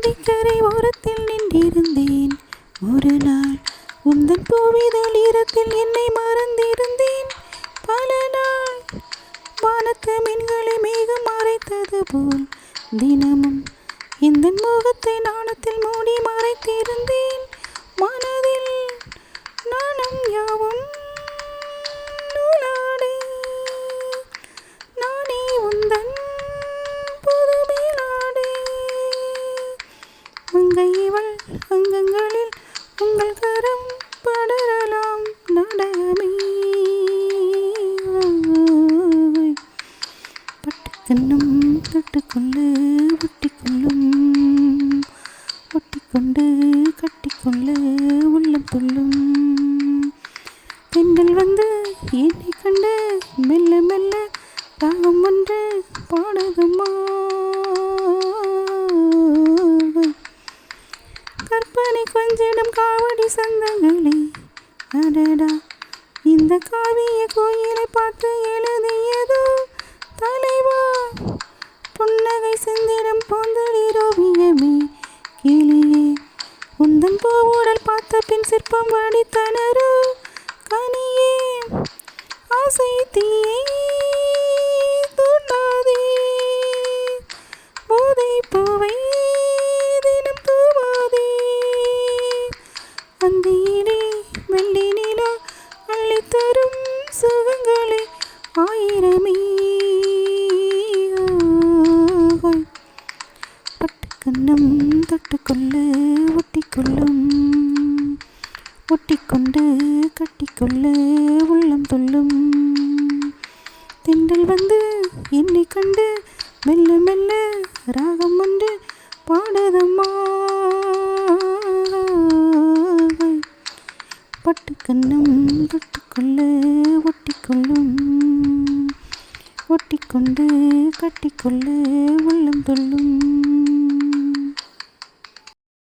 நதிக்கரை ஓரத்தில் நின்றிருந்தேன். ஒரு நாள் உந்தன் பூவிதழ் ஈரத்தில் என்னை மறந்திருந்தேன். பல நாள் வானத்து மீன்களை மேகம் மறைத்தது போல் தினமும் இந்த முகத்தை நாணத்தில் மூடி மறைத்திருந்தேன். மனதில் நாணம் யாவும் நூலாடை, நானே உந்தன் புது மேலாடை. மங்கையவள் அங்கங்களில் உங்கள் கரம் படரலாம் நாடகமே. பட்டுக்கண்ணும் தொட்டுக்கொண்டு ஒட்டிக்கொள்ளும், ஒட்டிக்கொண்டு கட்டிக்கொள்ள உள்ளம் துள்ளும். பெண்கள் வந்து என்னை கண்டு மெல்ல மெல்ல ராகம் ஒன்று பாடுதம்மா. கற்பனை கொஞ்சிடம் காவடி சந்தங்களே, அடடா இந்த காவிய கோயிலை பார்த்து எழுதியதோ தலைவா. புன்னகை செந்திடம் போந்தளிரோவியமே கிளியே, உந்தன் பூவுடல் பார்த்த பின் சிற்பம் வடித்தனரோ கனியே. ஆசை தீயை தூண்டாதே, போதை பூவை தினம் தூவாதே. அந்தியிலே வெள்ளி நிலா அள்ளித்தரும் சுகங்களே ஆயிரமே. பட்டுக்கண்ணும் தொட்டுக்கொள்ள ஒட்டிக்கொள்ளும், ஒட்டிக்கொண்டு கட்டிக்கொள்ள உள்ளம் துள்ளும். தென்றல் வந்து என்னை கண்டு மெல்ல மெல்ல ராகம் ஒன்று பாடுதம்மா. பட்டுக்கண்ணும் தொட்டுக்கொள்ள ஒட்டிக்கொள்ளும், ஒட்டிக்கொண்டு கட்டிக்கொள்ள உள்ளம் துள்ளும்.